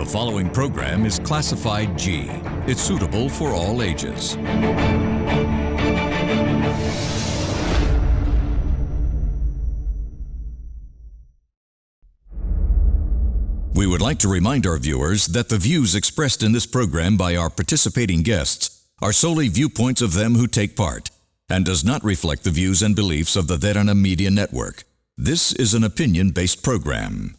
following program is classified G. It's suitable for all ages. We would like to remind our viewers that the views expressed in this program by our participating guests are solely viewpoints of them who take part and does not reflect the views and beliefs of the Derana Media Network. This is an opinion-based program.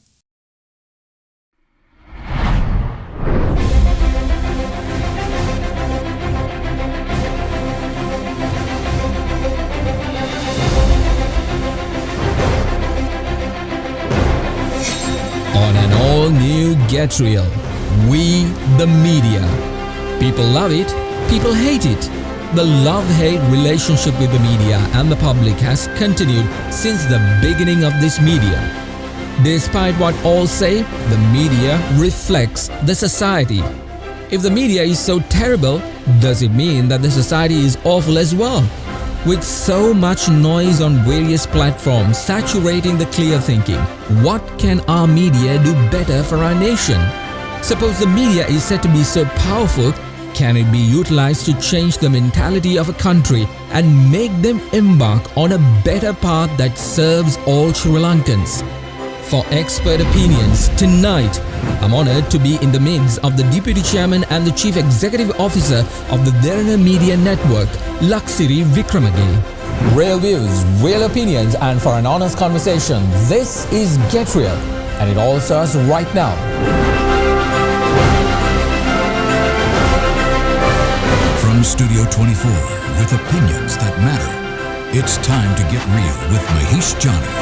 On an all-new Get Real, we the media. People love it, people hate it. The love-hate relationship with the media and the public has continued since the beginning of this medium. Despite what all say, the media reflects the society. If the media is so terrible, does it mean that the society is awful as well? With so much noise on various platforms saturating the clear thinking, what can our media do better for our nation? Suppose the media is said to be so powerful, can it be utilized to change the mentality of a country and make them embark on a better path that serves all Sri Lankans? For expert opinions, tonight, I'm honored to be in the midst of the Deputy Chairman and the Chief Executive Officer of the Derana Media Network, Laksiri Wickramage. Real views, real opinions, and for an honest conversation, this is Get Real, and it all starts right now. From Studio 24, with opinions that matter, it's time to get real with Mahieash Johnney.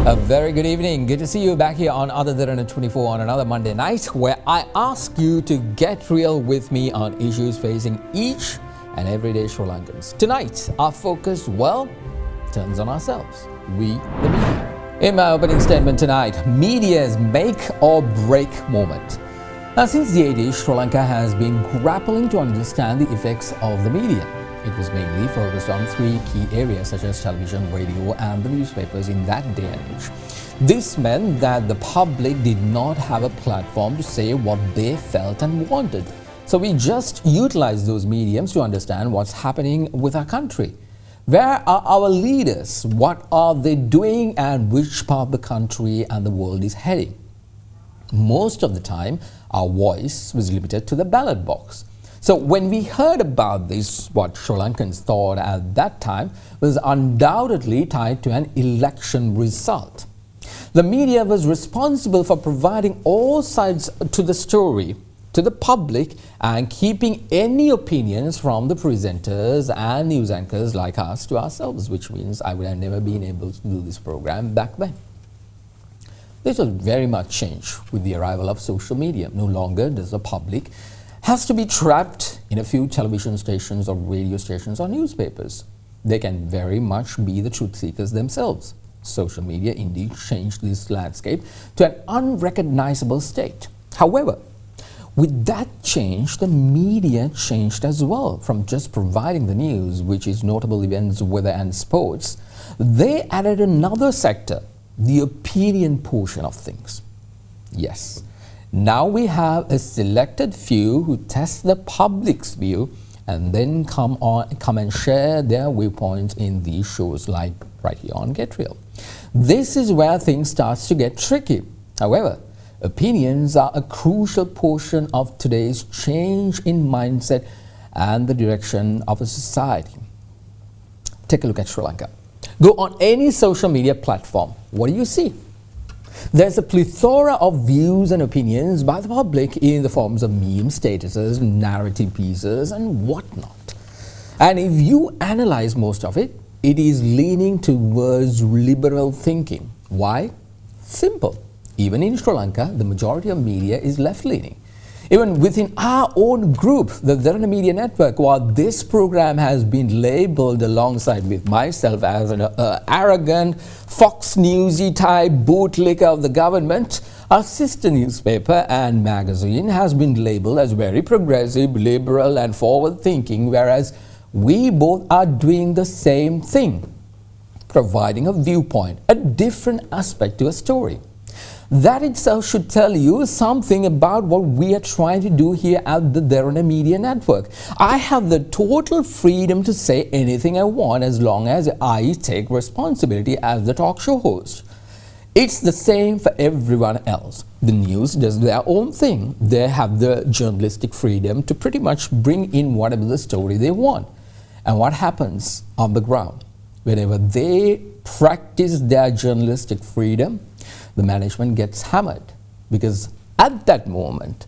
A very good evening. Good to see you back here on Other Derana 24 on another Monday night, where I ask you to get real with me on issues facing each and everyday Sri Lankans. Tonight, our focus, turns on ourselves. We, the media. In my opening statement tonight, media's make or break moment. Now, since the 80s, Sri Lanka has been grappling to understand the effects of the media. It was mainly focused on three key areas such as television, radio, and the newspapers in that day and age. This meant that the public did not have a platform to say what they felt and wanted. So we just utilized those mediums to understand what's happening with our country. Where are our leaders? What are they doing? And which part of the country and the world is heading? Most of the time, our voice was limited to the ballot box. So when we heard about this, what Sri Lankans thought at that time was undoubtedly tied to an election result. The media was responsible for providing all sides to the story to the public and keeping any opinions from the presenters and news anchors like us to ourselves, which means I would have never been able to do this program back then. This was very much changed with the arrival of social media. No longer does the public has to be trapped in a few television stations or radio stations or newspapers. They can very much be the truth seekers themselves. Social media indeed changed this landscape to an unrecognizable state. However, with that change, the media changed as well. From just providing the news, which is notable events, weather and sports, they added another sector, the opinion portion of things. Yes. Now we have a selected few who test the public's view and then come and share their viewpoints in these shows like right here on Get Real. This is where things starts to get tricky. However, opinions are a crucial portion of today's change in mindset and the direction of a society. Take a look at Sri Lanka. Go on any social media platform. What do you see? There's a plethora of views and opinions by the public in the forms of meme statuses, narrative pieces, and whatnot. And if you analyze most of it, it is leaning towards liberal thinking. Why? Simple. Even in Sri Lanka, the majority of media is left-leaning. Even within our own group, the Derana Media Network, while this program has been labeled alongside with myself as an arrogant, Fox Newsy type bootlicker of the government, our sister newspaper and magazine has been labeled as very progressive, liberal and forward-thinking, whereas we both are doing the same thing, providing a viewpoint, a different aspect to a story. That itself should tell you something about what we are trying to do here at the Derana Media Network. I have the total freedom to say anything I want as long as I take responsibility as the talk show host. It's the same for everyone else. The news does their own thing. They have the journalistic freedom to pretty much bring in whatever the story they want. And what happens on the ground? Whenever they practice their journalistic freedom, the management gets hammered. Because at that moment,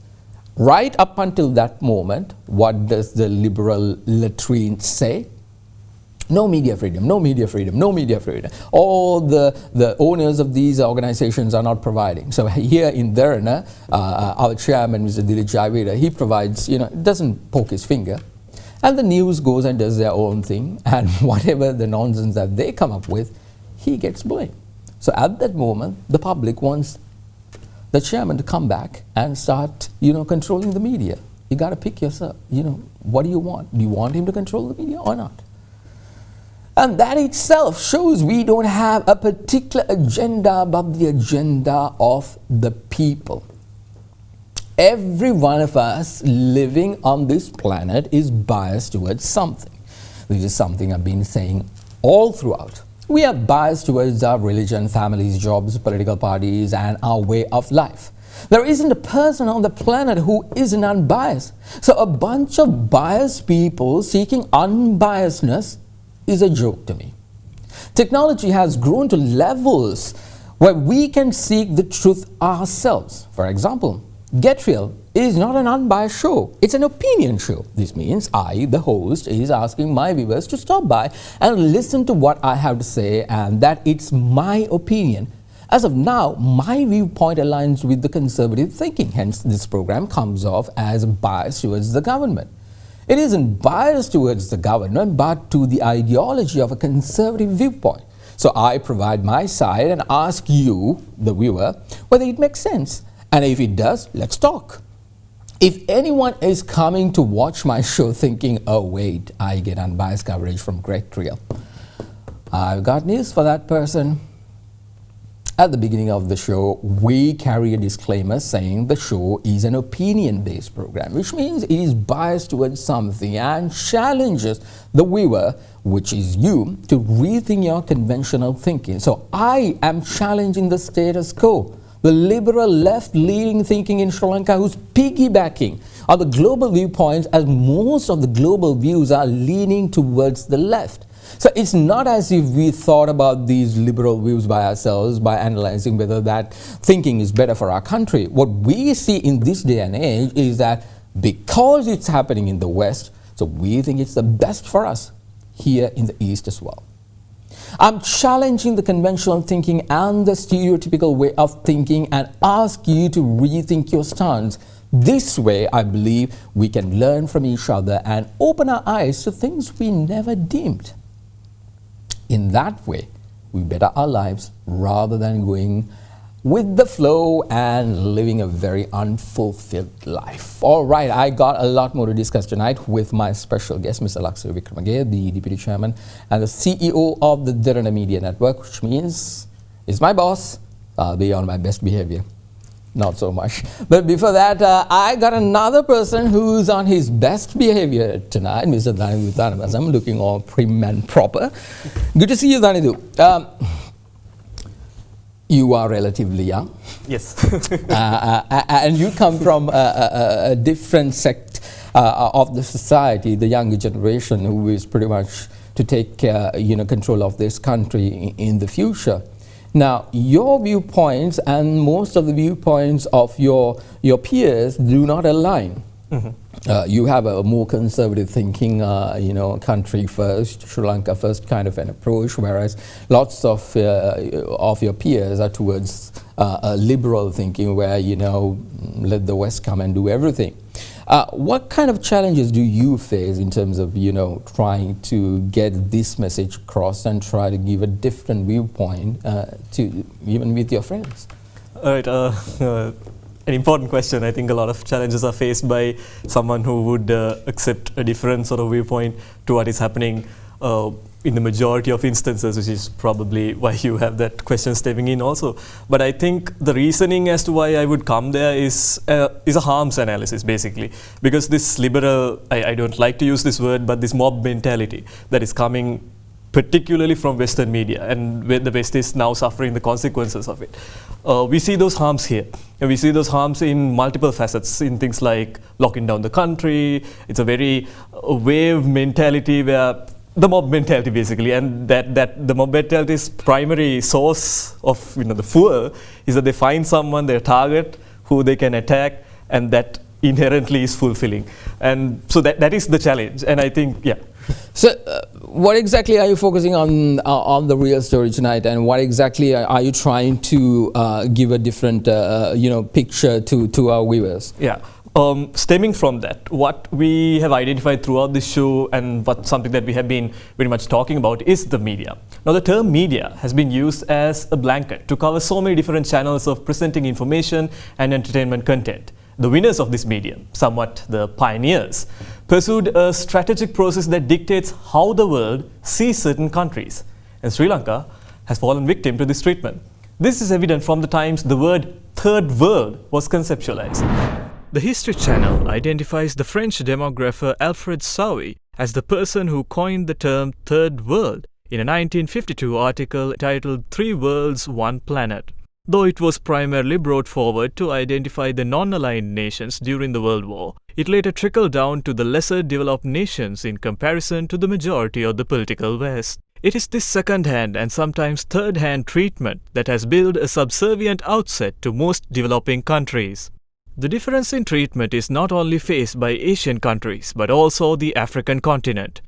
right up until that moment, what does the liberal latrine say? No media freedom, no media freedom, no media freedom. All the owners of these organizations are not providing. So here in Derana, our chairman, Mr. Dilip Javeda, he provides, doesn't poke his finger. And the news goes and does their own thing. And whatever the nonsense that they come up with, he gets blamed. So at that moment, the public wants the chairman to come back and start, controlling the media. You got to pick yourself. What do you want? Do you want him to control the media or not? And that itself shows we don't have a particular agenda but the agenda of the people. Every one of us living on this planet is biased towards something. This is something I've been saying all throughout. We are biased towards our religion, families, jobs, political parties, and our way of life. There isn't a person on the planet who isn't unbiased. So a bunch of biased people seeking unbiasedness is a joke to me. Technology has grown to levels where we can seek the truth ourselves. For example, Get Real is not an unbiased show. It's an opinion show. This means I, the host, is asking my viewers to stop by and listen to what I have to say, and that it's my opinion. As of now, my viewpoint aligns with the conservative thinking. Hence, this program comes off as biased towards the government. It isn't biased towards the government, but to the ideology of a conservative viewpoint. So I provide my side and ask you, the viewer, whether it makes sense. And if it does, let's talk. If anyone is coming to watch my show thinking, oh wait, I get unbiased coverage from Get Real, I've got news for that person. At the beginning of the show, we carry a disclaimer saying the show is an opinion-based program, which means it is biased towards something and challenges the viewer, which is you, to rethink your conventional thinking. So I am challenging the status quo, the liberal left-leaning thinking in Sri Lanka, who's piggybacking on the global viewpoints, as most of the global views are leaning towards the left. So it's not as if we thought about these liberal views by ourselves by analyzing whether that thinking is better for our country. What we see in this day and age is that because it's happening in the West, so we think it's the best for us here in the East as well. I'm challenging the conventional thinking and the stereotypical way of thinking and ask you to rethink your stance. This way, I believe we can learn from each other and open our eyes to things we never deemed. In that way, we better our lives rather than going with the flow and living a very unfulfilled life. All right, I got a lot more to discuss tonight with my special guest, Mr. Laksiri Wickramage, the Deputy Chairman and the CEO of the Derana Media Network, which means he's my boss. I'll be on my best behavior. Not so much. But before that, I got another person who's on his best behavior tonight, Mr. Dhanidu. I'm looking all prim and proper. Good to see you, Dhanidu. You are relatively young. Yes. And you come from a different sect of the society, the younger generation, who is pretty much to take control of this country in the future. Now, your viewpoints and most of the viewpoints of your peers do not align. Mm-hmm. You have a more conservative thinking, country first, Sri Lanka first kind of an approach, whereas lots of your peers are towards a liberal thinking where, let the West come and do everything. What kind of challenges do you face in terms of, trying to get this message across and try to give a different viewpoint to even with your friends? All right. An important question. I think a lot of challenges are faced by someone who would accept a different sort of viewpoint to what is happening. in the majority of instances, which is probably why you have that question stepping in also. But I think the reasoning as to why I would come there is a harms analysis, basically. Because this liberal, I don't like to use this word, but this mob mentality that is coming particularly from Western media, and where the West is now suffering the consequences of it. We see those harms here, and we see those harms in multiple facets, in things like locking down the country. It's a very wave mentality, where the mob mentality basically, and that the mob mentality's primary source of the fuel is that they find someone, their target, who they can attack, and that inherently is fulfilling. And so that is the challenge, and I think, yeah. So, what exactly are you focusing on the real story tonight, and what exactly are you trying to give a different, picture to our viewers? Yeah. Stemming from that, what we have identified throughout this show, and something that we have been very much talking about, is the media. Now, the term media has been used as a blanket to cover so many different channels of presenting information and entertainment content. The winners of this medium, somewhat the pioneers, pursued a strategic process that dictates how the world sees certain countries. And Sri Lanka has fallen victim to this treatment. This is evident from the times the word Third World was conceptualized. The History Channel identifies the French demographer Alfred Sauvy as the person who coined the term Third World in a 1952 article titled Three Worlds, One Planet. Though it was primarily brought forward to identify the non-aligned nations during the World War, it later trickled down to the lesser developed nations in comparison to the majority of the political West. It is this second-hand and sometimes third-hand treatment that has built a subservient outset to most developing countries. The difference in treatment is not only faced by Asian countries, but also the African continent.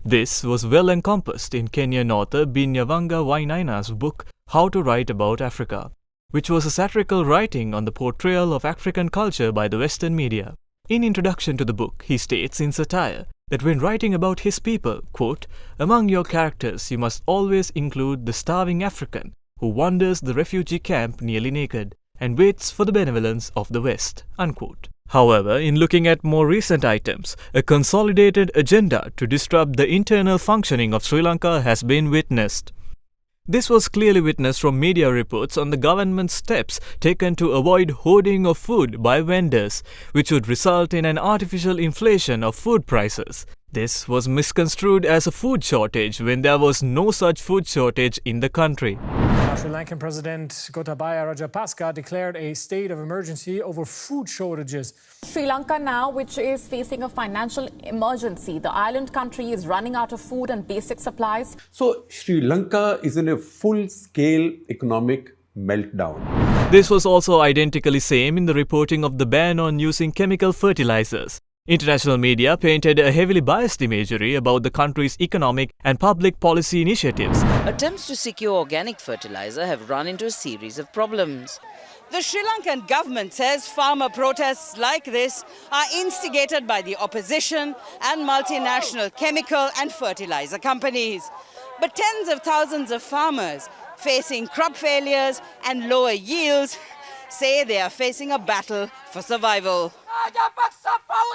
This was well encompassed in Kenyan author Binyavanga Wainaina's book How to Write About Africa, which was a satirical writing on the portrayal of African culture by the Western media. In introduction to the book, he states in satire that when writing about his people, quote, "Among your characters you must always include the starving African who wanders the refugee camp nearly naked and waits for the benevolence of the West," unquote. However, in looking at more recent items, a consolidated agenda to disrupt the internal functioning of Sri Lanka has been witnessed. This was clearly witnessed from media reports on the government's steps taken to avoid hoarding of food by vendors, which would result in an artificial inflation of food prices. This was misconstrued as a food shortage when there was no such food shortage in the country. Sri Lankan President Gotabaya Rajapaksa declared a state of emergency over food shortages. Sri Lanka now, which is facing a financial emergency. The island country is running out of food and basic supplies. So Sri Lanka is in a full-scale economic meltdown. This was also identically same in the reporting of the ban on using chemical fertilizers. International media painted a heavily biased imagery about the country's economic and public policy initiatives. Attempts to secure organic fertilizer have run into a series of problems. The Sri Lankan government says farmer protests like this are instigated by the opposition and multinational chemical and fertilizer companies. But tens of thousands of farmers facing crop failures and lower yields say they are facing a battle for survival.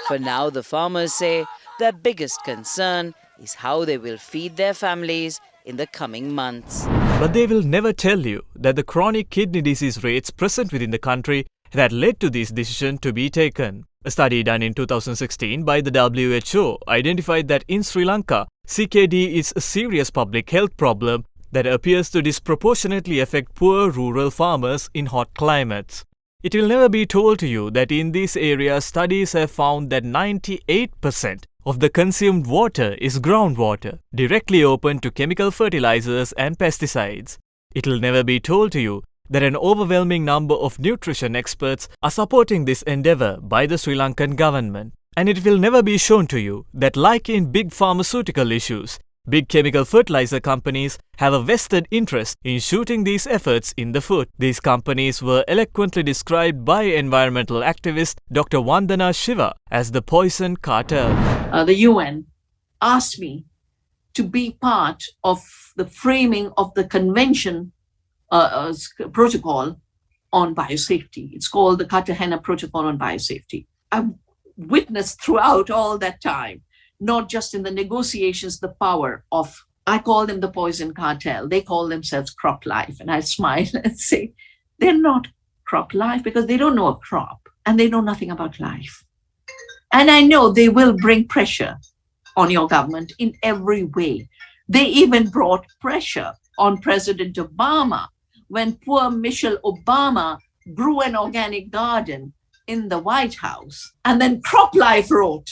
For now, the farmers say their biggest concern is how they will feed their families in the coming months. But they will never tell you that the chronic kidney disease rates present within the country that led to this decision to be taken. A study done in 2016 by the WHO identified that in Sri Lanka, CKD is a serious public health problem that appears to disproportionately affect poor rural farmers in hot climates. It will never be told to you that in these areas, studies have found that 98% of the consumed water is groundwater, directly open to chemical fertilizers and pesticides. It will never be told to you that an overwhelming number of nutrition experts are supporting this endeavor by the Sri Lankan government. And it will never be shown to you that, like in big pharmaceutical issues, big chemical fertilizer companies have a vested interest in shooting these efforts in the foot. These companies were eloquently described by environmental activist Dr. Vandana Shiva as the poison cartel. The UN asked me to be part of the framing of the convention protocol on biosafety. It's called the Cartagena Protocol on Biosafety. I've witnessed throughout all that time, not just in the negotiations, the power of I call them the poison cartel. They call themselves Crop Life. And I smile and say, they're not Crop Life because they don't know a crop and they know nothing about life. And I know they will bring pressure on your government in every way. They even brought pressure on President Obama when poor Michelle Obama grew an organic garden in the White House. And then Crop Life wrote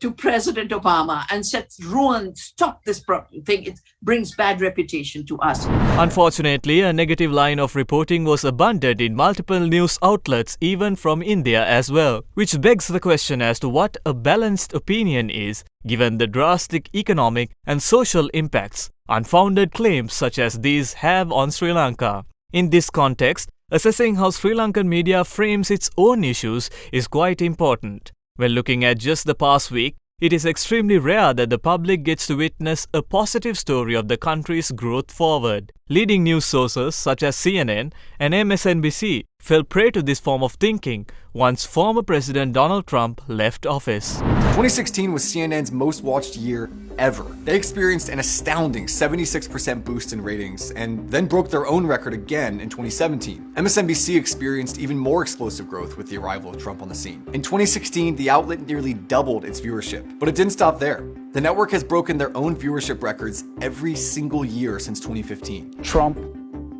to President Obama and said, ruin, stop this thing. It brings bad reputation to us. Unfortunately, a negative line of reporting was abundant in multiple news outlets, even from India as well, which begs the question as to what a balanced opinion is, given the drastic economic and social impacts unfounded claims such as these have on Sri Lanka. In this context, assessing how Sri Lankan media frames its own issues is quite important. When looking at just the past week, it is extremely rare that the public gets to witness a positive story of the country's growth forward. Leading news sources such as CNN and MSNBC fell prey to this form of thinking once former President Donald Trump left office. 2016 was CNN's most watched year ever. They experienced an astounding 76% boost in ratings and then broke their own record again in 2017. MSNBC experienced even more explosive growth with the arrival of Trump on the scene. In 2016, the outlet nearly doubled its viewership, but it didn't stop there. The network has broken their own viewership records every single year since 2015. Trump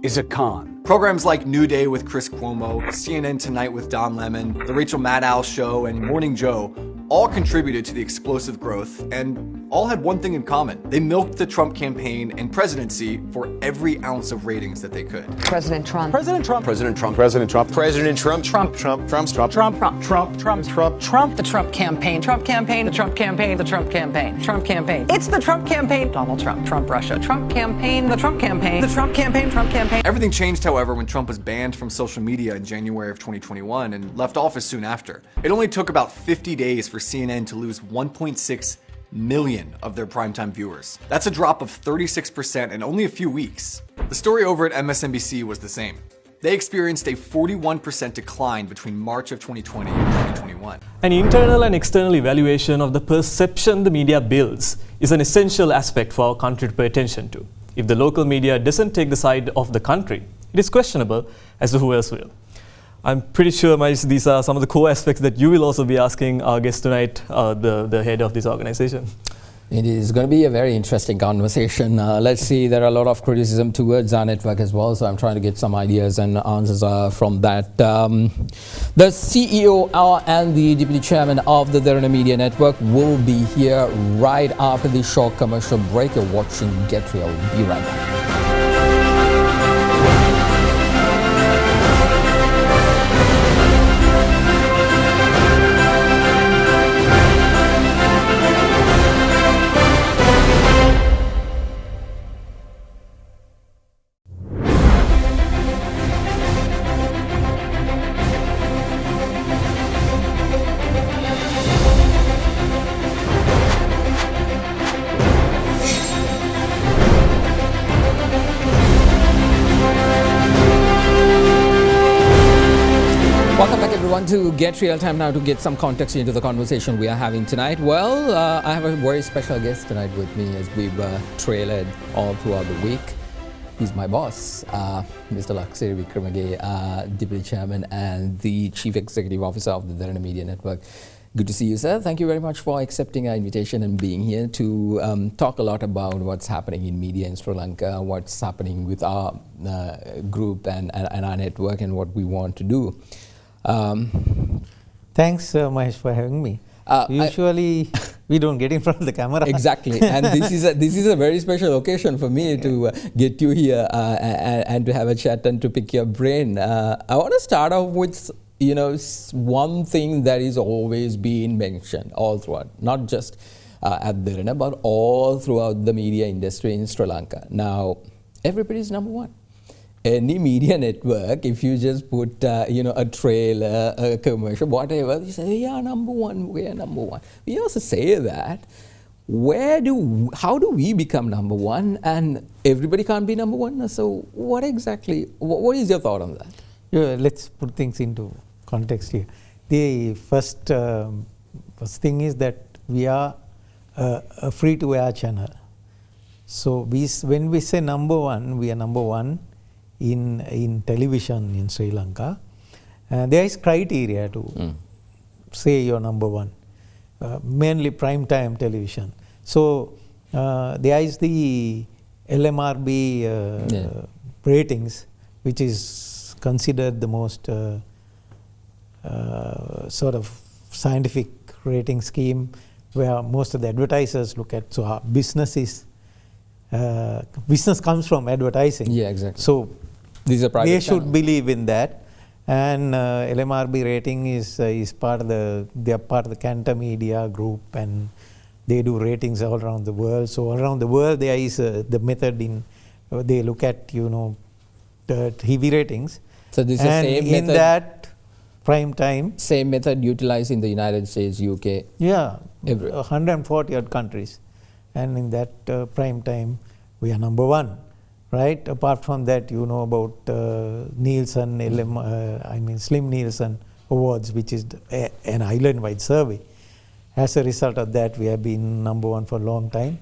is a con. Programs like New Day with Chris Cuomo, CNN Tonight with Don Lemon, The Rachel Maddow Show, and Morning Joe all contributed to the explosive growth and all had one thing in common. They milked the Trump campaign and presidency for every ounce of ratings that they could. President Trump. President Trump. President Trump. President Trump. President Trump. Trump. Trump. Trump. Trump. Trump. Trump. Trump. Trump. Trump. Trump. The Trump campaign. Trump campaign. The Trump campaign. The Trump campaign. Trump campaign. It's the Trump campaign. Donald Trump. Trump Russia. Trump campaign. The Trump campaign. The Trump campaign. Trump campaign. Everything changed, however, when Trump was banned from social media in January of 2021 and left office soon after. It only took about 50 days for CNN to lose 1.6 million of their primetime viewers. That's a drop of 36% in only a few weeks. The story over at MSNBC was the same. They experienced a 41% decline between March of 2020 and 2021. An internal and external evaluation of the perception the media builds is an essential aspect for our country to pay attention to. If the local media doesn't take the side of the country, it is questionable as to who else will. I'm pretty sure, Mahieash, these are some of the core aspects that you will also be asking our guest tonight, the head of this organization. It is going to be a very interesting conversation. Let's see, there are a lot of criticism towards our network as well, so I'm trying to get some ideas and answers from that. The CEO and the Deputy Chairman of the Derana Media Network will be here right after the short commercial break. You're watching Get Real. Be right back. To get real time now to get some context into the conversation we are having tonight. Well, I have a very special guest tonight with me as we've trailered all throughout the week. He's my boss, Mr. Laksiri Wickramage, Deputy Chairman and the Chief Executive Officer of the Derana Media Network. Good to see you, sir. Thank you very much for accepting our invitation and being here to talk a lot about what's happening in media in Sri Lanka, what's happening with our group and our network and what we want to do. Thanks, Mahieash, for having me. Usually, we don't get in front of the camera. Exactly, and this is a very special occasion for me to get you here and to have a chat and to pick your brain. I want to start off with one thing that is always being mentioned all throughout, not just at Derana, but all throughout the media industry in Sri Lanka. Now, everybody's number one. Any media network, if you just put a trailer, a commercial, whatever, you say, we are number one, we are number one. We also say that, how do we become number one? And everybody can't be number one. So what is your thought on that? Yeah, let's put things into context here. The first thing is that we are a free-to-air channel. So when we say number one, we are number one in television in Sri Lanka. There is criteria to say you're number one, mainly prime time television. So there is the LMRB ratings, which is considered the most sort of scientific rating scheme, where most of the advertisers look at. So our business comes from advertising. Yeah, exactly. So these are private they should channels. believe in that. And LMRB rating is part of they are part of the Cantor Media group, and they do ratings all around the world. So all around the world there is the method they look at the TV ratings. So this is the same in method. that prime time. Same method utilized in the United States, UK. Yeah, everywhere. 140 odd countries, and in that prime time we are number one. Right. Apart from that, about Nielsen, Slim Nielsen Awards, which is an island-wide survey. As a result of that, we have been number one for a long time.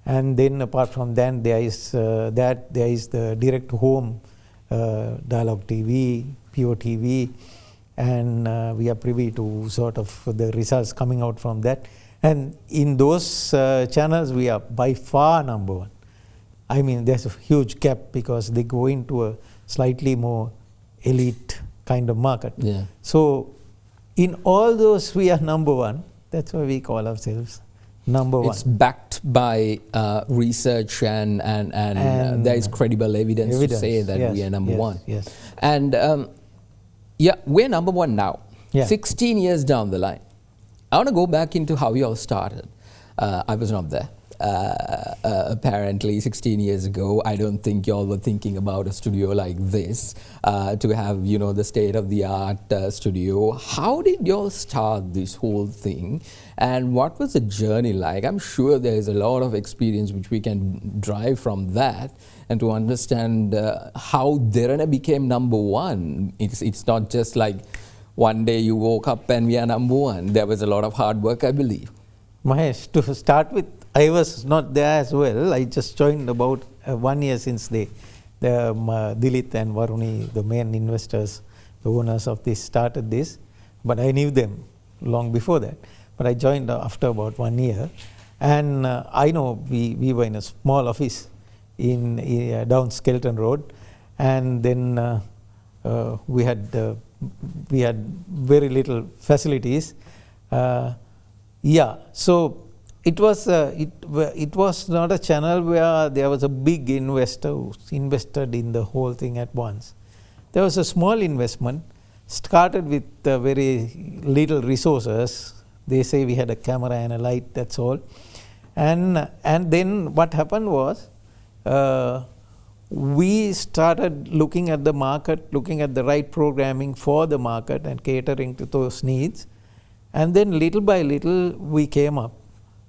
And then, apart from that, there is the direct-to-home dialogue TV, Pure TV, and we are privy to sort of the results coming out from that. And in those channels, we are by far number one. I mean, there's a huge gap because they go into a slightly more elite kind of market. Yeah. So, in all those, we are number one. That's why we call ourselves number one. It's backed by research and there is credible evidence to say that we are number one. Yes. And we're number one now. Yeah. 16 years down the line. I want to go back into how you all started. I was not there. Apparently 16 years ago, I don't think y'all were thinking about a studio like this, to have, the state-of-the-art studio. How did y'all start this whole thing, and what was the journey like? I'm sure there is a lot of experience which we can drive from that, and to understand how Derana became number one. It's not just like one day you woke up and we are number one. There was a lot of hard work, I believe. Mahieash, to start with, I was not there as well. I just joined about 1 year since the Dilith and Varuni, the main investors, the owners of this, started this. But I knew them long before that. But I joined after about 1 year. And I know we were in a small office in down Skelton Road. And then we had very little facilities. So it was not a channel where there was a big investor who invested in the whole thing at once. There was a small investment, started with very little resources. They say we had a camera and a light, that's all. And then what happened was, we started looking at the market, looking at the right programming for the market and catering to those needs. And then little by little we came up.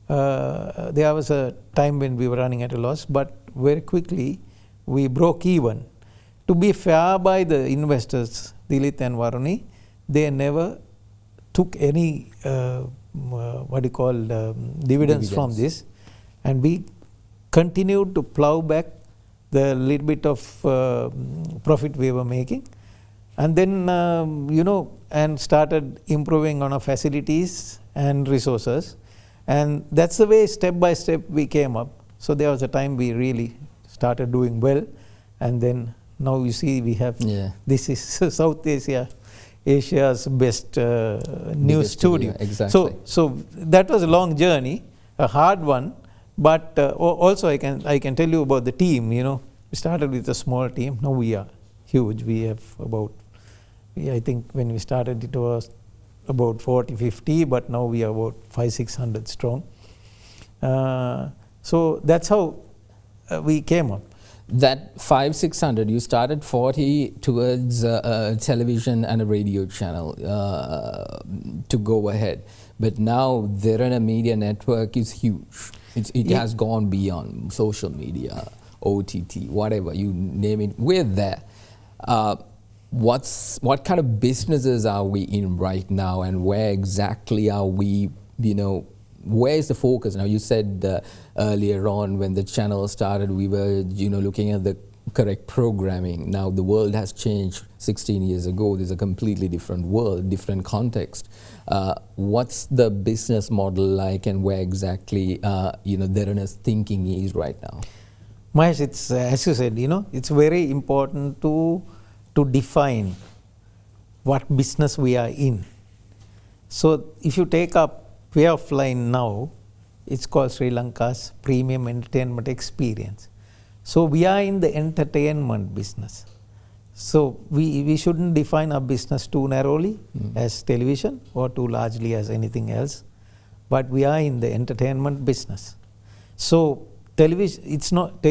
There was a time when we were running at a loss, but very quickly we broke even. To be fair by the investors, Dilith and Varuni, they never took any dividends from this, and we continued to plow back the little bit of profit we were making, and then and started improving on our facilities and resources. And that's the way, step by step, we came up. So there was a time we really started doing well, and then now you see we have, this is South Asia's best news studio. Exactly. So that was a long journey, a hard one, but also I can tell you about the team. We started with a small team. Now we are huge. We have about, I think when we started it was about 40-50, but now we are about 500-600 strong. So that's how we came up. That 500-600, you started 40 towards television and a radio channel to go ahead. But now Derana Media Network is huge. It has gone beyond social media, OTT, whatever, you name it, we're there. What kind of businesses are we in right now, and where exactly are we, where is the focus now? You said earlier on when the channel started, we were looking at the correct programming. Now the world has changed. 16 years ago, there's a completely different world, different context. What's the business model like, and where exactly Derana's thinking is right now? Mahieash, it's as you said, it's very important to define what business we are in. So if you take up way of life now, it's called Sri Lanka's premium entertainment experience. So we are in the entertainment business. So we shouldn't define our business too narrowly as television or too largely as anything else, but we are in the entertainment business. So television is not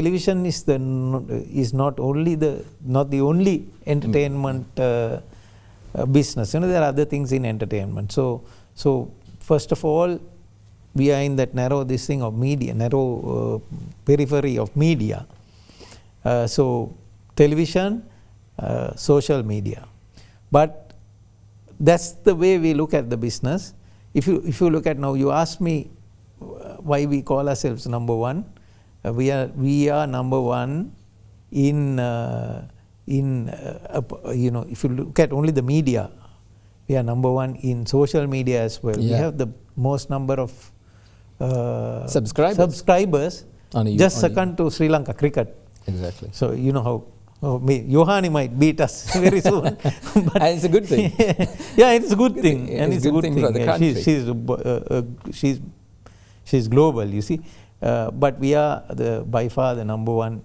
the only entertainment business. There are other things in entertainment. So first of all, we are in that narrow periphery of media. So television, social media. But that's the way we look at the business. If you look at now, you ask me why we call ourselves number one. We are number one in if you look at only the media, we are number one in social media as well. We have the most number of subscribers, just second to Sri Lanka cricket. Exactly. So how Yohani might beat us very soon. But and it's a good thing. Yeah, it's a good thing. And it's a good thing for the country. She's global, you see. But we are by far the number one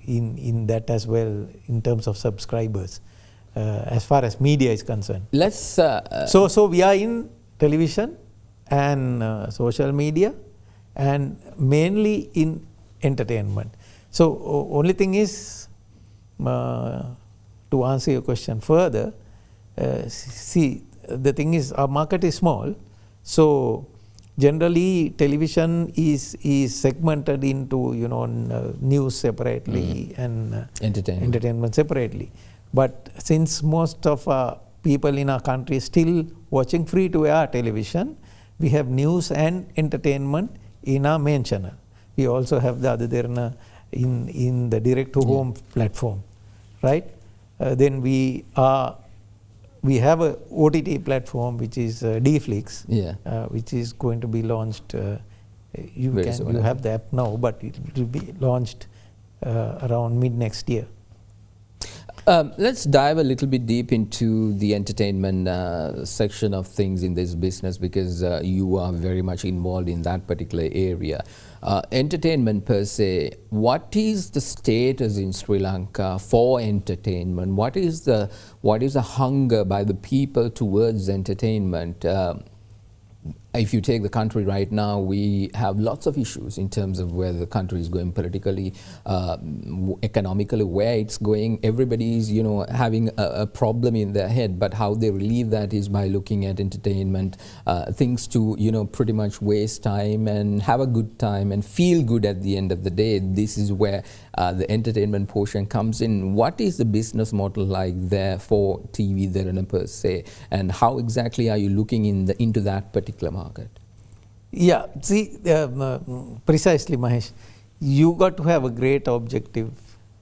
in that as well in terms of subscribers, as far as media is concerned. Let's. So we are in television and social media, and mainly in entertainment. So only thing is, to answer your question further, see, the thing is our market is small, so generally television is segmented into news separately and entertainment separately. But since most of our people in our country still watching free to air television, we have news and entertainment in our main channel. We also have the other Derana in the direct to home platform, right? Then we have a OTT platform which is Dflix, which is going to be launched. You have the app now, but it will be launched around mid next year. Let's dive a little bit deep into the entertainment section of things in this business, because you are very much involved in that particular area. Entertainment per se, what is the status in Sri Lanka for entertainment? What is the hunger by the people towards entertainment? If you take the country right now, we have lots of issues in terms of where the country is going politically, economically, where it's going. Everybody is, having a problem in their head, but how they relieve that is by looking at entertainment, things to, pretty much waste time and have a good time and feel good at the end of the day. This is where the entertainment portion comes in. What is the business model like there for TV Derana per se, and how exactly are you looking into that particular market? Yeah, see, precisely, Mahieash. You got to have a great objective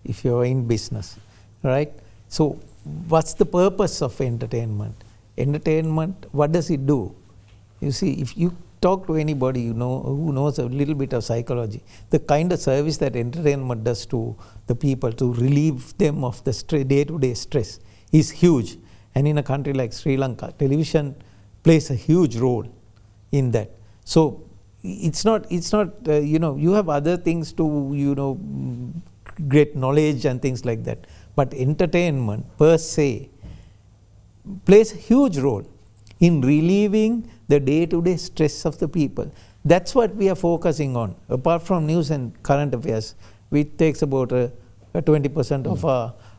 if you're in business, right? So, what's the purpose of entertainment? Entertainment, what does it do? You see, if you talk to anybody who knows a little bit of psychology, the kind of service that entertainment does to the people to relieve them of the day-to-day stress is huge. And in a country like Sri Lanka, television plays a huge role in that. So it's not you have other things to get knowledge and things like that, but entertainment per se plays a huge role in relieving the day-to-day stress of the people. That's what we are focusing on. Apart from news and current affairs, which takes about 20%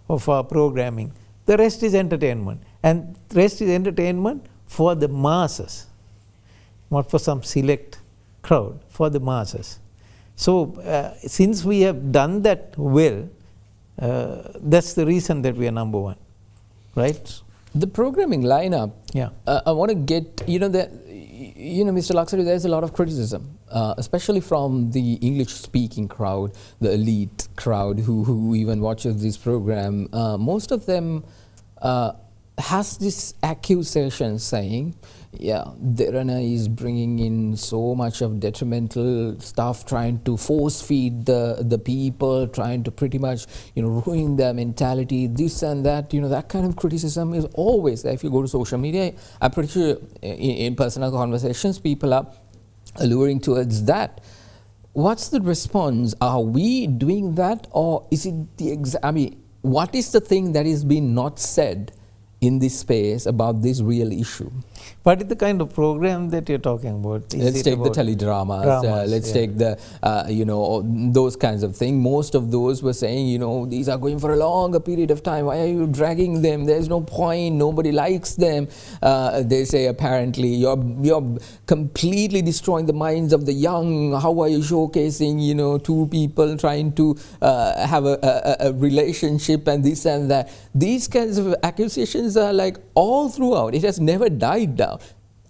of our programming, the rest is entertainment, and the rest is entertainment for the masses, not for some select crowd, for the masses. So since we have done that well, that's the reason that we are number one, right? The programming lineup, I want to get, Mr. Laksiri, there's a lot of criticism, especially from the English-speaking crowd, the elite crowd who even watches this program. Most of them has this accusation saying, yeah, Derana is bringing in so much of detrimental stuff, trying to force feed the people, trying to pretty much, ruin their mentality, this and that. That kind of criticism is always there. If you go to social media, I'm pretty sure in personal conversations, people are alluring towards that. What's the response? Are we doing that, or is it the what is the thing that is being not said in this space about this real issue? What is the kind of program that you're talking about? Let's take the teledramas, let's take the, those kinds of things. Most of those were saying, these are going for a longer period of time. Why are you dragging them? There's no point. Nobody likes them. They say apparently you're completely destroying the minds of the young. How are you showcasing, two people trying to have a relationship and this and that? These kinds of accusations are like all throughout. It has never died down.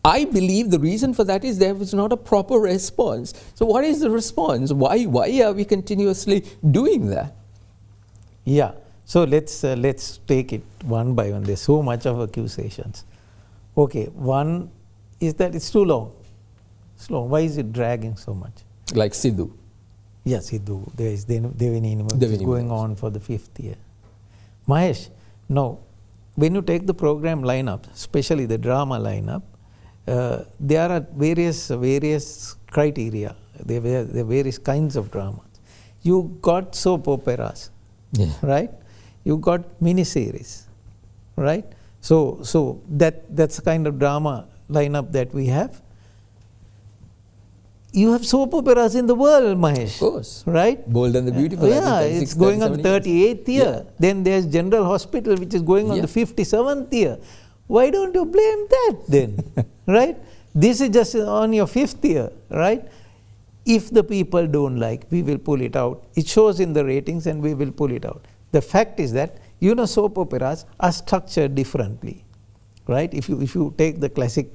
I believe the reason for that is there was not a proper response. So what is the response? Why are we continuously doing that? Yeah. So let's take it one by one. There's so much of accusations. Okay. One is that it's too long. It's long. Why is it dragging so much? Like Sidhu. Yeah, Sidhu. There is Devini, which is going on for the 5th year. Mahieash, now, when you take the program lineup, especially the drama lineup, there are various criteria. There are various kinds of dramas. You got soap operas, right? You got miniseries, right? So that's the kind of drama lineup that we have. You have soap operas in the world, Mahieash. Of course. Right? Bold and the Beautiful. Yeah, it's going on the 38th year. Yeah. Then there's General Hospital, which is going on the 57th year. Why don't you blame that then? Right? This is just on your 5th year, right? If the people don't like, we will pull it out. It shows in the ratings and we will pull it out. The fact is that, soap operas are structured differently, right? If you take the classic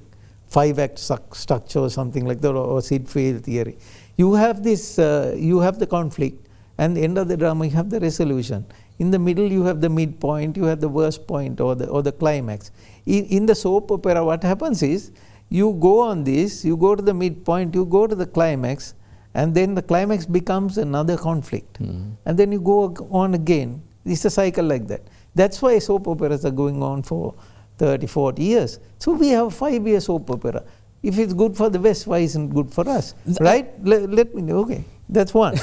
5-act structure or something like that, or seed field theory, you have this, you have the conflict, and the end of the drama you have the resolution. In the middle you have the midpoint, you have the worst point or the climax. In the soap opera, what happens is, you go on this, you go to the midpoint, you go to the climax, and then the climax becomes another conflict. And then you go on again. It's a cycle like that. That's why soap operas are going on for 30, 40 years. So we have a 5-year soap opera. If it's good for the West, why isn't it good for us? Right? Let me know. Okay, that's one.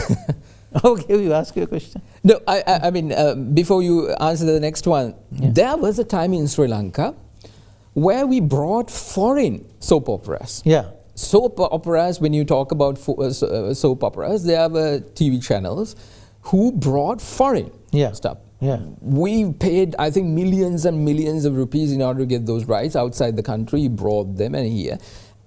Okay, you ask your question. No, I mean, before you answer the next one, there was a time in Sri Lanka where we brought foreign soap operas. Yeah. Soap operas, when you talk about soap operas, there were TV channels who brought foreign stuff. Yeah. We paid, I think, millions and millions of rupees in order to get those rights outside the country, brought them in here.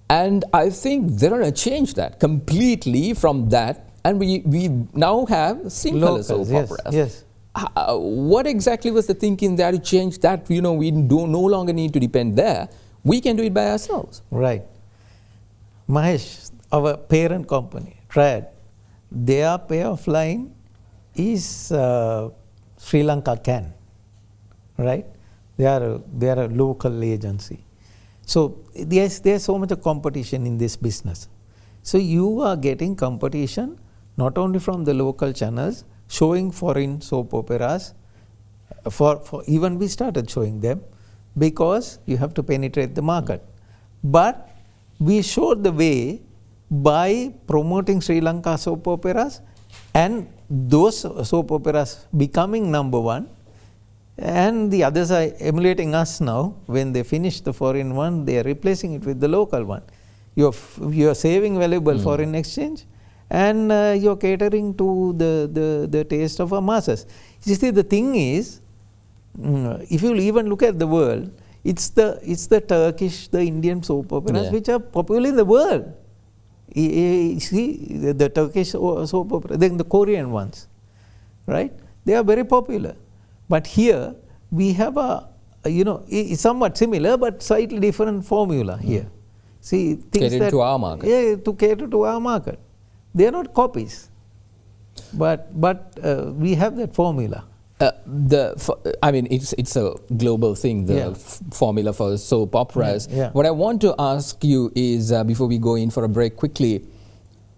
And I think they're going to change that completely from that. And we now have single soap operas. Yes. What exactly was the thinking there to change that? We no longer need to depend there. We can do it by ourselves. Right. Mahieash, our parent company, Triad, their payoff line is Sri Lanka Can, right? They are a local agency. So there's so much of competition in this business. So you are getting competition not only from the local channels, showing foreign soap operas, for even we started showing them, because you have to penetrate the market. But we showed the way by promoting Sri Lanka soap operas, and those soap operas becoming #1, and the others are emulating us now. When they finish the foreign one, they are replacing it with the local one. You're saving valuable foreign exchange, and you're catering to the taste of our masses. You see, the thing is, if you even look at the world, it's the Turkish, the Indian soap operas which are popular in the world. You see, the Turkish soap opera, then the Korean ones, right? They are very popular. But here we have it's somewhat similar but slightly different formula here. See, things cater to our market. Yeah, to cater to our market. They are not copies, but we have that formula. I mean, it's a global thing, the formula for soap operas. What I want to ask you is, before we go in for a break quickly,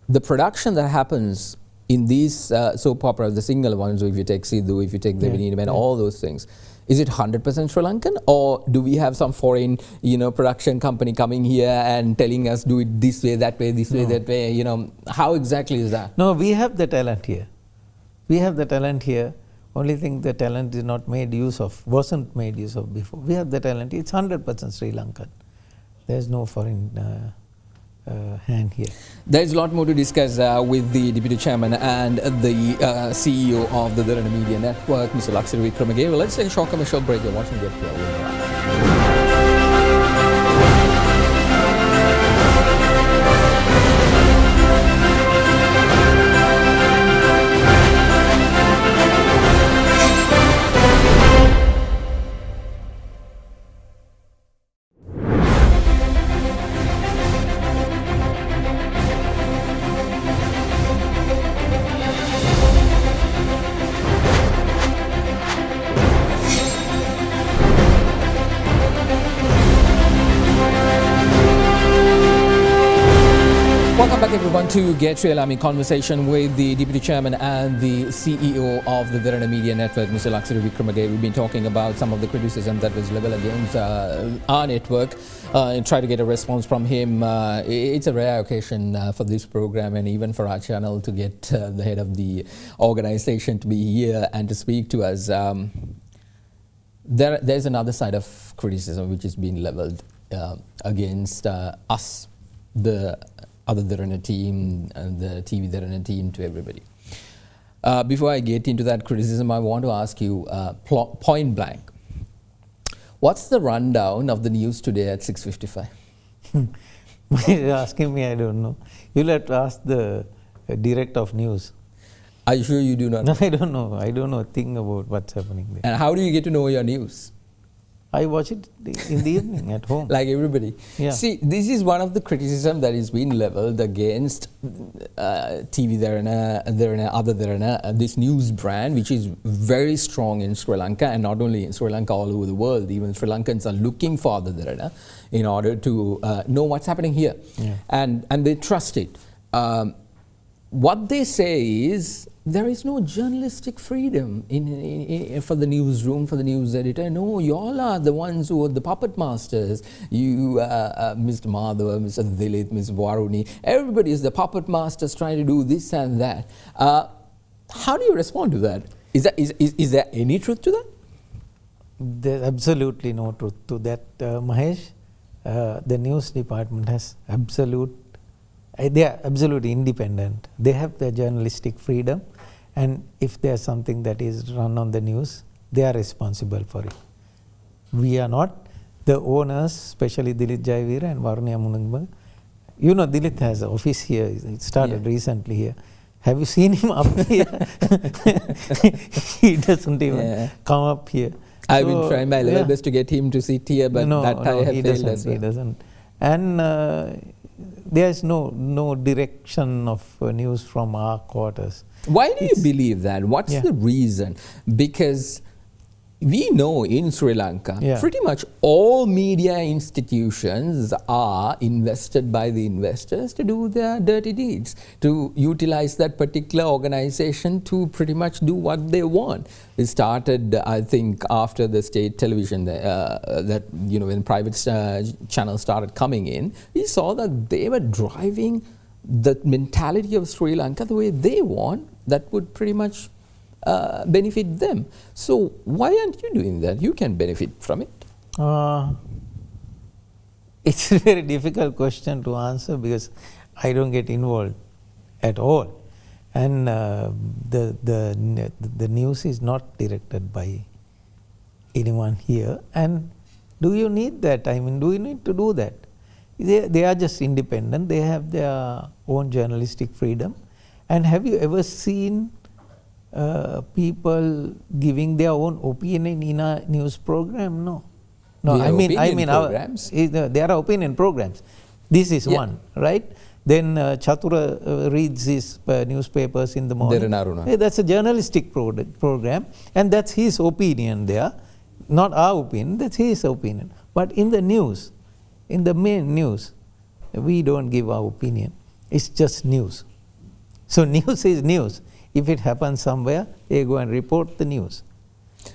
the production that happens in these soap operas, the single ones, if you take Sidhu, if you take Devanini, and all those things, is it 100% Sri Lankan, or do we have some foreign, production company coming here and telling us do it this way, that way, this way, that way? How exactly is that? No, we have the talent here. We have the talent here. Only thing the talent is not made use of, wasn't made use of before. We have the talent. It's 100% Sri Lankan. There's no foreign hand here. There's a lot more to discuss with the Deputy Chairman and the CEO of the Derana Media Network, Mr. Laksiri Wickramage. Well, let's take a short commercial break. You're watching Get Real. Welcome back everyone to Get Real. I'm in conversation with the Deputy Chairman and the CEO of the Derana Media Network, Mr. Laksiri Wickramage. We've been talking about some of the criticism that was leveled against our network and try to get a response from him. It's a rare occasion for this program and even for our channel to get the head of the organization to be here and to speak to us. There's another side of criticism which is being leveled against us, the other Derana team, and the TV Derana team, to everybody. Before I get into that criticism, I want to ask you point blank, what's the rundown of the news today at 6:55? You're asking me, I don't know. You'll have to ask the director of news. Are you sure you do not? No, I don't know. I don't know a thing about what's happening there. And how do you get to know your news? I watch it in the evening at home. Like everybody. Yeah. See, this is one of the criticism that is being leveled against TV Derana, other Derana, this news brand, which is very strong in Sri Lanka, and not only in Sri Lanka, all over the world. Even Sri Lankans are looking for other Derana in order to know what's happening here. Yeah. And they trust it. What they say is, there is no journalistic freedom for the newsroom, for the news editor. No, you all are the ones who are the puppet masters. You, Mr. Madhava, Mr. Dilith, Ms. Varuni, everybody is the puppet masters trying to do this and that. How do you respond to that? Is there any truth to that? There's absolutely no truth to that, Mahieash. The news department has they are absolutely independent. They have their journalistic freedom, and if there's something that is run on the news, they are responsible for it. We are not. The owners, especially Dilith Jayavira and Varuni Amunangba, you know, Dilith has an office here. It started recently here. Have you seen him up here? He doesn't even come up here. I've been trying my level best to get him to sit here, but that I have failed as well. He doesn't. And there is no direction of news from our quarters. Why do you believe that? What's the reason? Because we know in Sri Lanka, pretty much all media institutions are invested by the investors to do their dirty deeds, to utilize that particular organization to pretty much do what they want. It started, I think, after the state television, that, you know, when private channels started coming in, we saw that they were driving the mentality of Sri Lanka the way they want. That would pretty much benefit them. So why aren't you doing that? You can benefit from it. It's a very difficult question to answer because I don't get involved at all, and the news is not directed by anyone here. And do you need that? I mean, do you need to do that? They are just independent. They have their own journalistic freedom. And have you ever seen people giving their own opinion in a news program? No. I mean, there are opinion programs. This is one, right? Then Chatura reads his newspapers in the morning. Derana. That's a journalistic program, and that's his opinion there, not our opinion, that's his opinion. But in the news, in the main news, we don't give our opinion. It's just news. So news is news. If it happens somewhere, they go and report the news.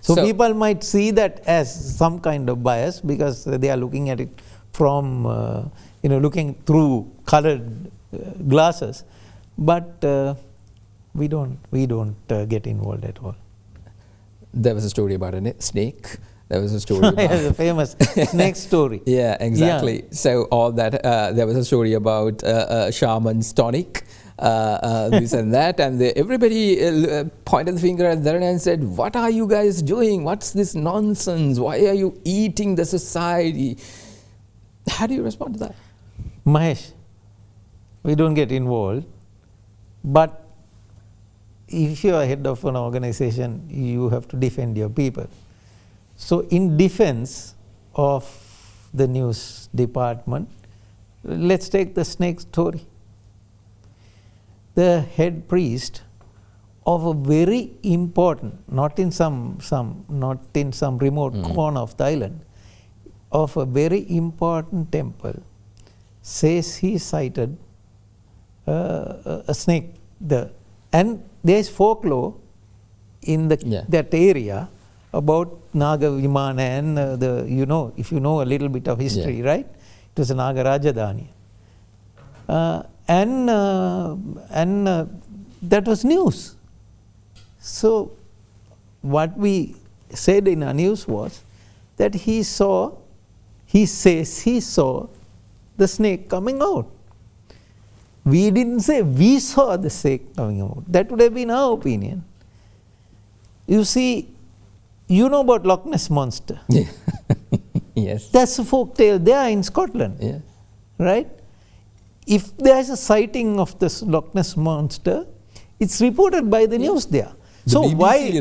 So people might see that as some kind of bias because they are looking at it from, looking through colored glasses. But we don't get involved at all. There was a story about a snake. There was a story about the famous snake story. Yeah, exactly. Yeah. So all that, there was a story about shaman's tonic, this and that, and everybody pointed the finger at Derana and said, "What are you guys doing? What's this nonsense? Why are you eating the society?" How do you respond to that? Mahieash, we don't get involved, but if you are head of an organization, you have to defend your people. So in defense of the news department, let's take the snake story. The head priest of a very important, not in some remote corner of the island, of a very important temple, says he sighted a snake. And there is folklore in that area about Naga Vimana and if you know a little bit of history, right? It was a Naga Rajadhani. And that was news. So what we said in our news was that he says he saw the snake coming out. We didn't say we saw the snake coming out. That would have been our opinion. You see, you know about Loch Ness Monster. Yeah. Yes. That's a folk tale there in Scotland. Yeah. Right? If there is a sighting of this Loch Ness Monster, it's reported by the news there. So okay,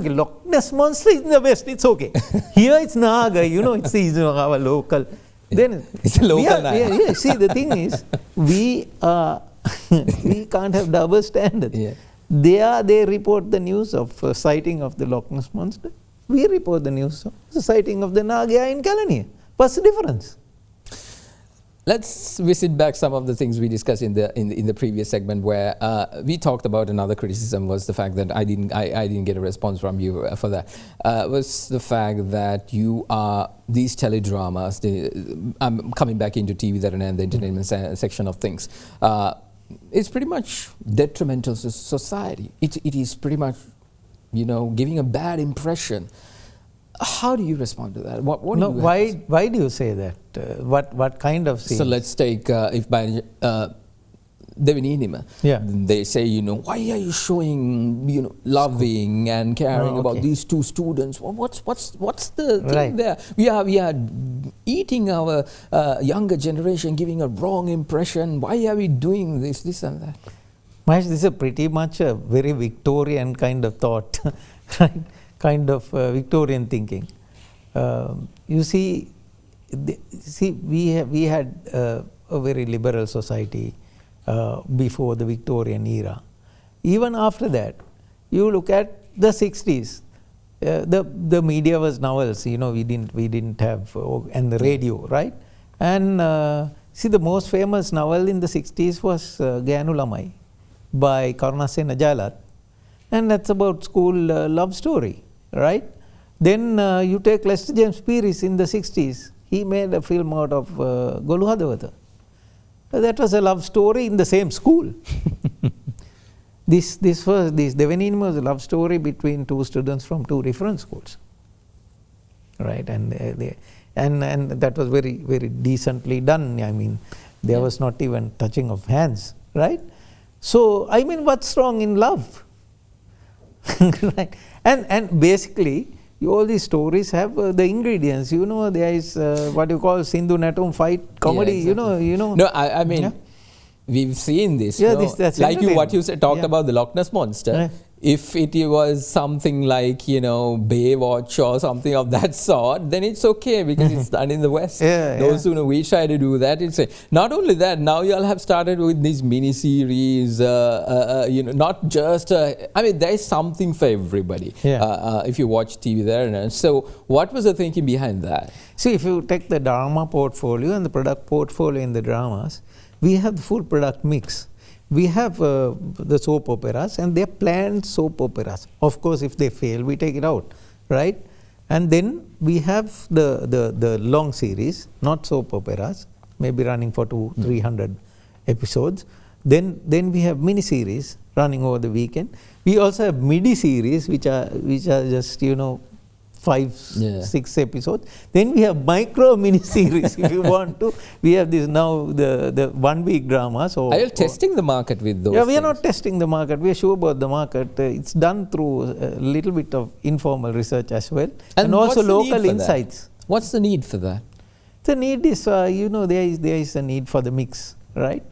Loch Ness Monster is in the West, it's okay. Here it's Naga, it's our local. Then it's a local Naga. See, the thing is, we can't have double standards. Yeah. They report the news of sighting of the Loch Ness Monster. We report the news of the sighting of the Naga in Kalania. What's the difference? Let's visit back some of the things we discussed in the previous segment, where we talked about another criticism was the fact that I didn't get a response from you for that. Was the fact that you are these teledramas. I'm coming back into TV Derana and the entertainment section of things. It's pretty much detrimental to society. It is pretty much, giving a bad impression. How do you respond to that? Why do you say that? What kind of scenes? So let's take if by Devinima, they say, why are you showing, loving and caring about these two students? What's the thing there? We are eating our younger generation, giving a wrong impression. Why are we doing this and that? Mahieash, this is pretty much a very Victorian kind of thought, right? Kind of Victorian thinking. You see, we had a very liberal society before the Victorian era. Even after that, you look at the 60s. The media was novels. We didn't have and the radio, right? And see, the most famous novel in the 60s was Gayanu Lamai by Karunasena Jayalat, and that's about school love story. Right? Then you take Lester James Pearis in the 60s. He made a film out of Golu Hadawata. That was a love story in the same school. This Devanini was a love story between two students from two different schools. Right? And that was very, very decently done. I mean, there was not even touching of hands. Right? So, I mean, what's wrong in love? Right? And basically, all these stories have the ingredients. There is what you call Sindhu Natum fight comedy. Yeah, exactly. No, I mean, we've seen this. Yeah, that's like what you said, talked about the Loch Ness Monster. If it was something like, Baywatch or something of that sort, then it's okay because it's done in the West. Those who know, we try to do that. It's not only that, now you all have started with these mini-series, not just, there is something for everybody if you watch TV there. So what was the thinking behind that? See, if you take the drama portfolio and the product portfolio in the dramas, we have the full product mix. We have the soap operas, and they're planned soap operas. Of course, if they fail, we take it out, right? And then we have the long series, not soap operas, maybe running for 200-300 episodes. Then we have mini series running over the weekend. We also have midi series, which are just 5-6 episodes. Then we have micro mini series if you want to. We have this now the 1 week dramas. Are you testing the market with those? Yeah, we are not testing the market. We are sure about the market. It's done through a little bit of informal research as well, and also local insights. What's the need for that? The need is there is a need for the mix, right?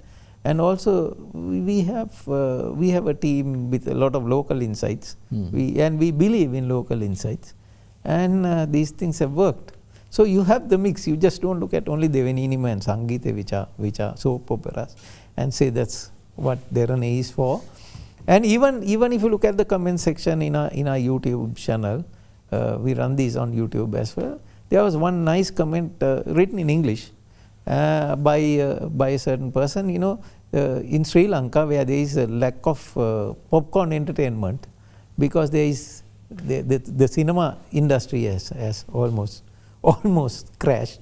And also we have a team with a lot of local insights. We believe in local insights. And these things have worked. So you have the mix. You just don't look at only Devanini and Sangeeta, which are soap operas, and say that's what Derana is for. And even if you look at the comment section in our YouTube channel, we run these on YouTube as well. There was one nice comment written in English by a certain person. In Sri Lanka, where there is a lack of popcorn entertainment, because there is the cinema industry has almost crashed.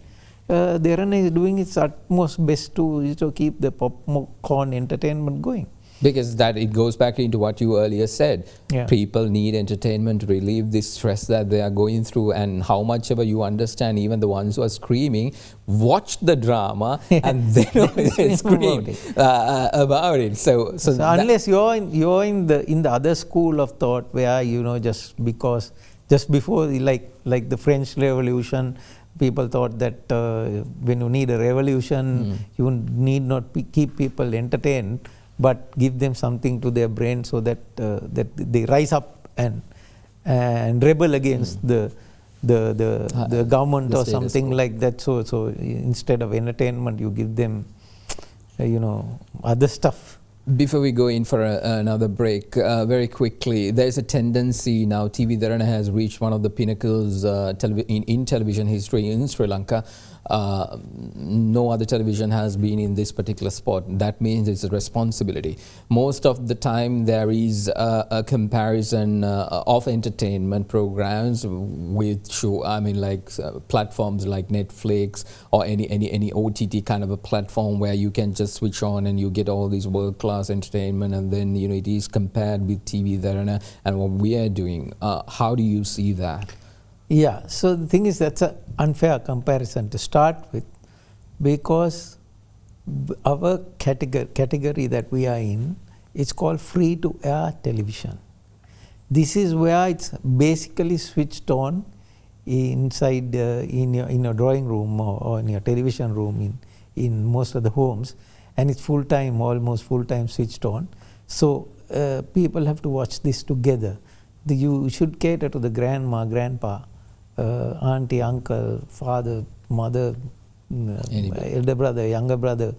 Derana is doing its utmost best to keep the popcorn entertainment going. Because it goes back into what you earlier said. People need entertainment to relieve this stress that they are going through, and how much ever you understand, even the ones who are screaming, watch the drama and then scream about it. So unless you're in the other school of thought where just before like the French Revolution, people thought that when you need a revolution, you need not keep people entertained, but give them something to their brain so that they rise up and rebel against the government or something like that. So instead of entertainment, you give them other stuff. Before we go in for another break, very quickly, there's a tendency now. TV Derana has reached one of the pinnacles in television history in Sri Lanka. No other television has been in this particular spot. That means it's a responsibility. Most of the time there is a comparison of entertainment programs with platforms like Netflix or any OTT kind of a platform where you can just switch on and you get all these world-class entertainment, and then it is compared with TV Derana and what we are doing. How do you see that? Yeah, so the thing is, that's an unfair comparison to start with, because our category that we are in, it's called free-to-air television. This is where it's basically switched on inside in your drawing room or in your television room in most of the homes, and it's full-time, almost full-time switched on. So people have to watch this together. You should cater to the grandma, grandpa, auntie, uncle, father, mother, elder brother, younger brother,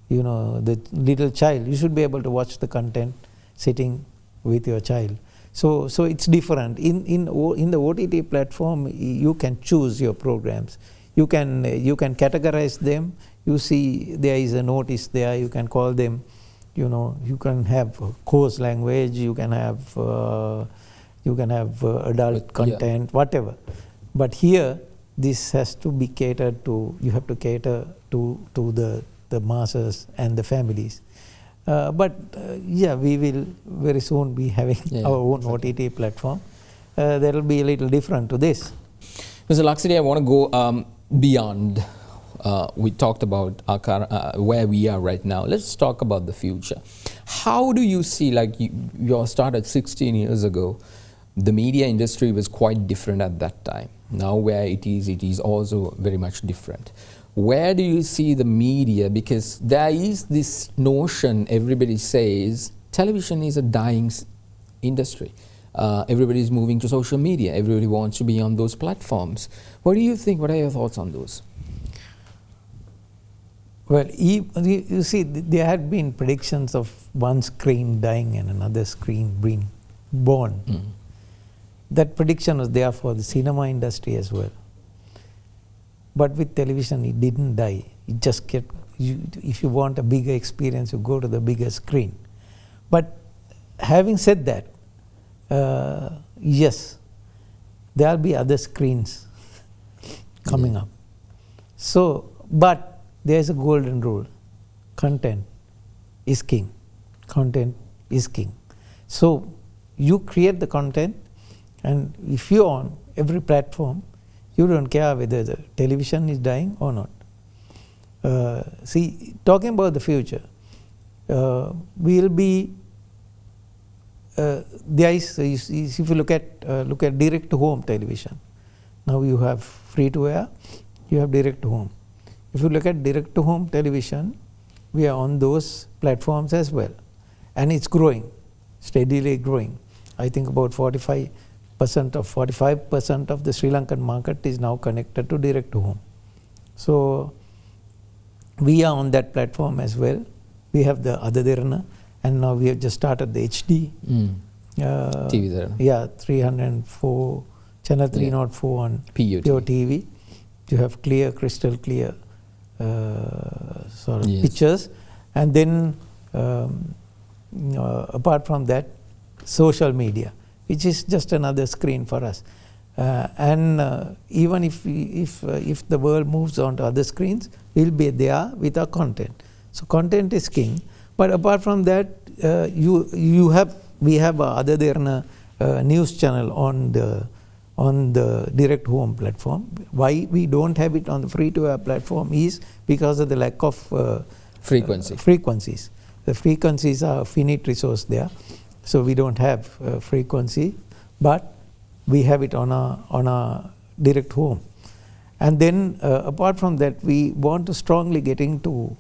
the little child. You should be able to watch the content sitting with your child. So it's different. In the OTT platform, you can choose your programs. You can categorize them. You see there is a notice there. You can call them. You can have coarse language. You can have adult content, whatever. But here, this has to be catered to. You have to cater to the masses and the families. We will very soon be having our own OTT platform. That will be a little different to this. Mr. Laksiri, I want to go beyond. We talked about where we are right now. Let's talk about the future. How do you see, like you started 16 years ago, the media industry was quite different at that time. Now where it is also very much different. Where do you see the media? Because there is this notion, everybody says, television is a dying industry. Everybody is moving to social media. Everybody wants to be on those platforms. What do you think? What are your thoughts on those? Well, you see, there had been predictions of one screen dying and another screen being born. That prediction was there for the cinema industry as well. But with television, it didn't die. It just kept, if you want a bigger experience, you go to the bigger screen. But having said that, yes, there will be other screens coming up. So, but there is a golden rule. Content is king. Content is king. So, you create the content, and if you're on every platform, you don't care whether the television is dying or not. See, talking about the future, we'll be there is, if you look at direct to home television, now you have free to air, you have direct to home. If you look at direct to home television, we are on those platforms as well, and it's growing, steadily growing. I think about 45% of the Sri Lankan market is now connected to direct to home. So we are on that platform as well. We have the other Derana, and now we have just started the HD. TV Derana. Yeah, 304, channel 304 on PUT. Pure TV. You have clear, crystal clear sort of pictures. And then apart from that, social media, which is just another screen for us. And even if the world moves on to other screens, we'll be there with our content. So content is king. But apart from that, we have other Derana news channel on the direct home platform. Why we don't have it on the free to air platform is because of the lack of frequencies. The frequencies are a finite resource there, so we don't have frequency, but we have it on our direct home. And then apart from that, we want to strongly get into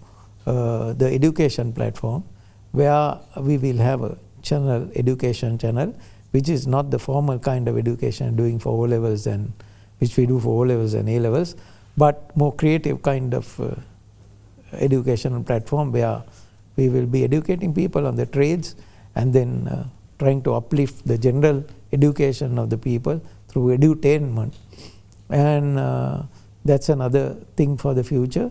the education platform, where we will have a channel, education channel, which is not the formal kind of education doing for O-levels and which we do for O-levels and A-levels, but more creative kind of educational platform where we will be educating people on the trades and then trying to uplift the general education of the people through edutainment. And that's another thing for the future.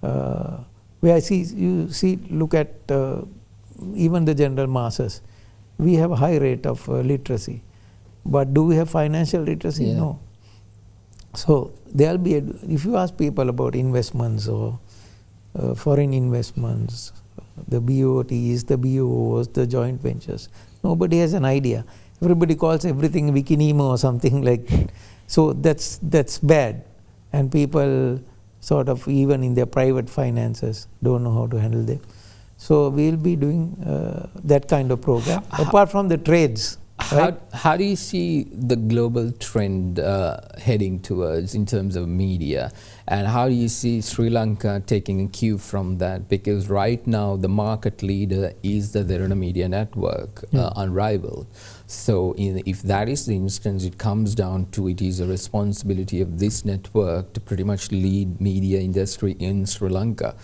Where look at even the general masses. We have a high rate of literacy, but do we have financial literacy? Yeah. No. So there'll be, if you ask people about investments or foreign investments, the BOTs, the BOOs, the joint ventures, nobody has an idea. Everybody calls everything Wikinemo or something like that. So that's bad, and people sort of, even in their private finances, don't know how to handle them. So we'll be doing that kind of program, apart from the trades. Right? How do you see the global trend heading towards in terms of media, and how do you see Sri Lanka taking a cue from that? Because right now the market leader is the Derana Media Network, unrivaled. So if that is the instance, it comes down to it is a responsibility of this network to pretty much lead media industry in Sri Lanka.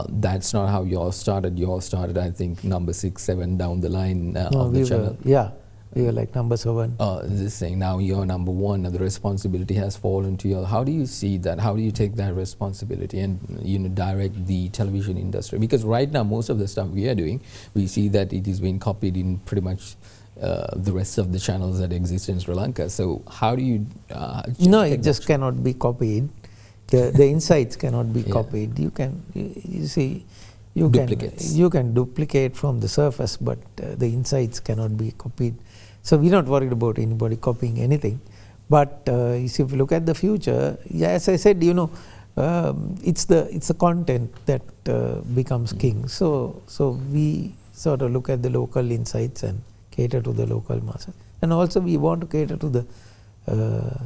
That's not how you all started. You all started, I think, number 6, 7 down the line of the channel. We were like number 7. This thing, now you're number 1 and the responsibility has fallen to you. How do you see that? How do you take that responsibility and direct the television industry? Because right now most of the stuff we are doing, we see that it is being copied in pretty much the rest of the channels that exist in Sri Lanka. So how do you No, it just cannot be copied. The insights cannot be copied. You can, you can duplicate from the surface, but the insights cannot be copied. So we're not worried about anybody copying anything. But if you look at the future, as I said, it's the content that becomes king. So we sort of look at the local insights and cater to the local masses. And also we want to cater to the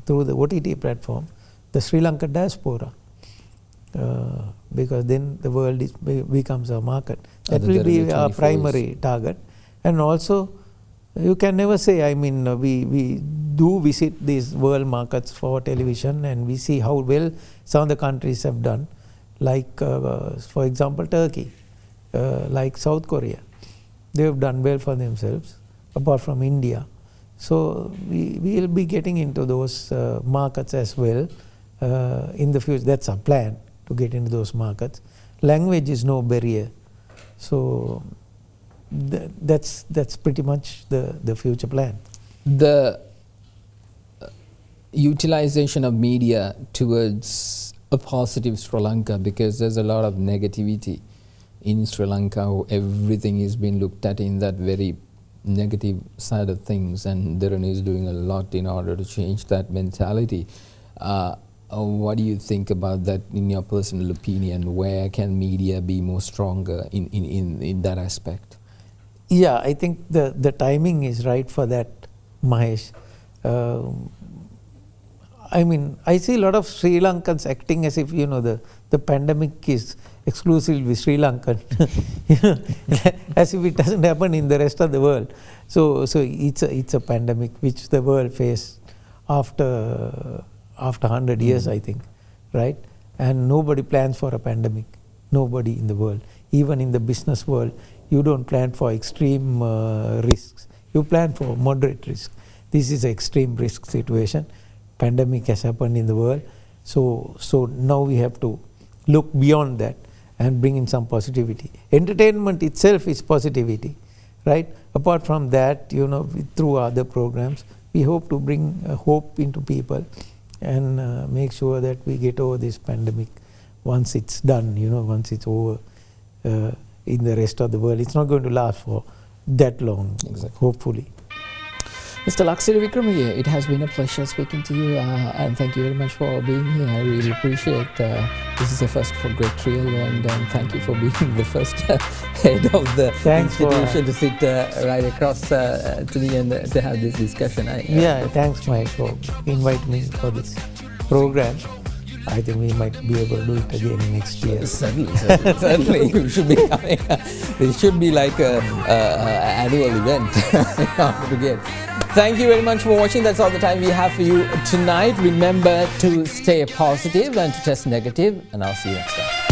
through the OTT platform, the Sri Lanka diaspora, because then the world becomes our market. That will be our primary target. And also You can never say. I mean, we do visit these world markets for television, and we see how well some of the countries have done, like for example Turkey, like South Korea. They have done well for themselves, apart from India. So we will be getting into those markets as well in the future. That's our plan, to get into those markets. Language is no barrier. So that's pretty much the future plan. The utilization of media towards a positive Sri Lanka, because there's a lot of negativity in Sri Lanka. Everything is being looked at in that very negative side of things, and Derana is doing a lot in order to change that mentality. What do you think about that in your personal opinion? Where can media be more stronger in that aspect? Yeah, I think the timing is right for that, Mahieash. I mean, I see a lot of Sri Lankans acting as if, the pandemic is exclusively Sri Lankan, as if it doesn't happen in the rest of the world. So it's a pandemic which the world faced after 100 years, I think, right? And nobody plans for a pandemic. Nobody in the world, even in the business world, you don't plan for extreme risks. You plan for moderate risk. This is an extreme risk situation. Pandemic has happened in the world, so now we have to look beyond that and bring in some positivity. Entertainment itself is positivity, right? Apart from that, through other programs, we hope to bring hope into people and make sure that we get over this pandemic once it's done, once it's over in the rest of the world. It's not going to last for that long, hopefully. Mr. Laksiri Wickramage, it has been a pleasure speaking to you, and thank you very much for being here. I really appreciate this is a first for Great Trio, and thank you for being the first head of the institution to sit right across to me and to have this discussion. Thanks, Mahieash, for inviting me for this program. I think we might be able to do it again next year. Certainly. You should be coming. It should be like an annual event. Thank you very much for watching. That's all the time we have for you tonight. Remember to stay positive and to test negative, and I'll see you next time.